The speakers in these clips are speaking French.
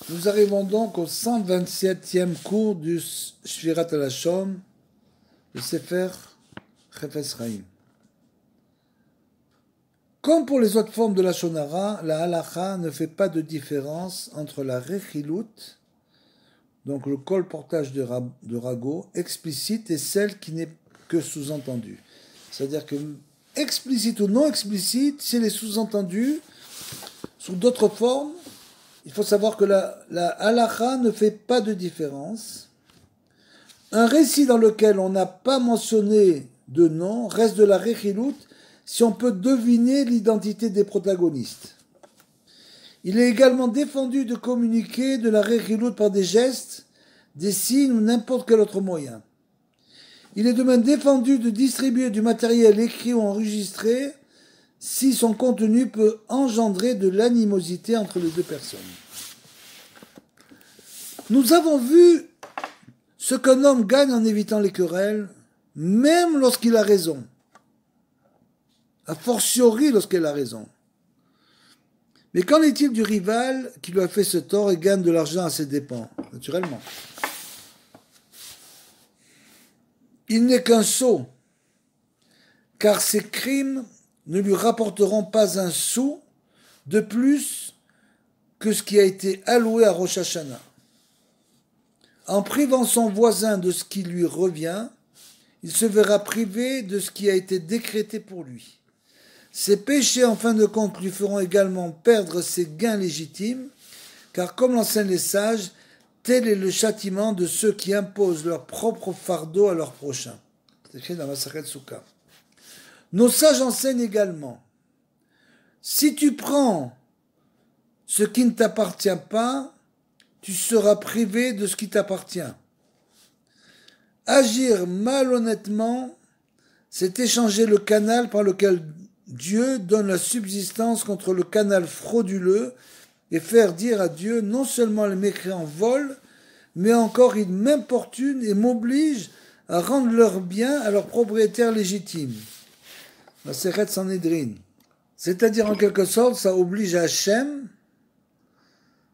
Nous arrivons donc au 127e cours du Shvirat HaLashon, le Sefer Chefetz Chaim. Comme pour les autres formes de la Shonara, la halacha ne fait pas de différence entre la rechilut, donc le colportage de ragot, explicite, et celle qui n'est que sous-entendue. C'est-à-dire que explicite ou non explicite, si elle est sous-entendue, sous d'autres formes, il faut savoir que la halacha ne fait pas de différence. Un récit dans lequel on n'a pas mentionné de nom reste de la rechilut si on peut deviner l'identité des protagonistes. Il est également défendu de communiquer de la rechilut par des gestes, des signes ou n'importe quel autre moyen. Il est de même défendu de distribuer du matériel écrit ou enregistré si son contenu peut engendrer de l'animosité entre les deux personnes. Nous avons vu ce qu'un homme gagne en évitant les querelles, même lorsqu'il a raison. A fortiori lorsqu'il a raison. Mais qu'en est-il du rival qui lui a fait ce tort et gagne de l'argent à ses dépens? Naturellement. Il n'est qu'un sot, car ses crimes ne lui rapporteront pas un sou de plus que ce qui a été alloué à Rosh Hashanah. En privant son voisin de ce qui lui revient, il se verra privé de ce qui a été décrété pour lui. Ses péchés, en fin de compte, lui feront également perdre ses gains légitimes, car comme l'enseignent les sages, tel est le châtiment de ceux qui imposent leur propre fardeau à leur prochain. C'est écrit dans la Masachet Souka. Nos sages enseignent également, si tu prends ce qui ne t'appartient pas, tu seras privé de ce qui t'appartient. Agir malhonnêtement, c'est échanger le canal par lequel Dieu donne la subsistance contre le canal frauduleux et faire dire à Dieu non seulement les mécréants volent, mais encore ils m'importunent et m'obligent à rendre leurs biens à leurs propriétaires légitimes. La Sechet Sanhedrin. C'est-à-dire en quelque sorte, ça oblige Hachem,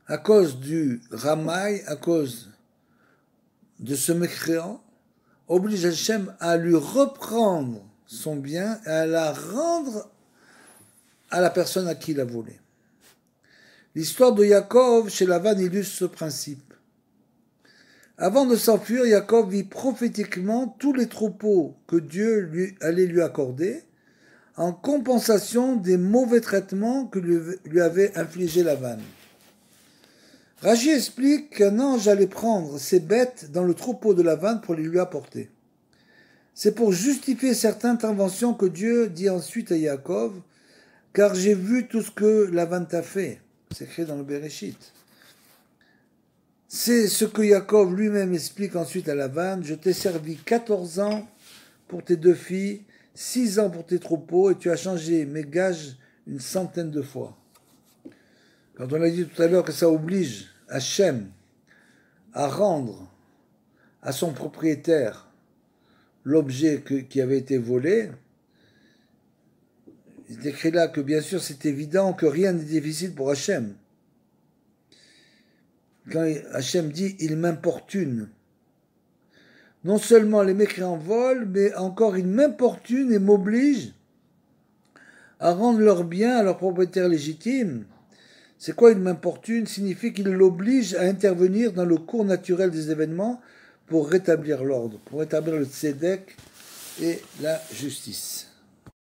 à cause du ramaï, à cause de ce mécréant, oblige Hachem à lui reprendre son bien et à la rendre à la personne à qui il a volé. L'histoire de Yaakov chez Lavan illustre ce principe. Avant de s'enfuir, Yaakov vit prophétiquement tous les troupeaux que Dieu allait lui accorder en compensation des mauvais traitements que lui avait infligé Lavan. Rachi explique qu'un ange allait prendre ces bêtes dans le troupeau de Lavan pour les lui apporter. C'est pour justifier cette intervention que Dieu dit ensuite à Yaakov, « Car j'ai vu tout ce que Lavan t'a fait. » C'est écrit dans le Bereshit. C'est ce que Yaakov lui-même explique ensuite à Lavan, « Je t'ai servi 14 ans pour tes 2 filles, 6 ans pour tes troupeaux, et tu as changé mes gages une centaine de fois. » Quand on a dit tout à l'heure que ça oblige Hachem à rendre à son propriétaire l'objet qui avait été volé, il est écrit là que bien sûr c'est évident que rien n'est difficile pour Hachem. Quand Hachem dit « il m'importune », non seulement les mécréants volent, mais encore ils m'importunent et m'obligent à rendre leurs biens à leur propriétaire légitime. C'est quoi il m'importune? Signifie qu'il l'oblige à intervenir dans le cours naturel des événements pour rétablir l'ordre, pour rétablir le tzedek et la justice.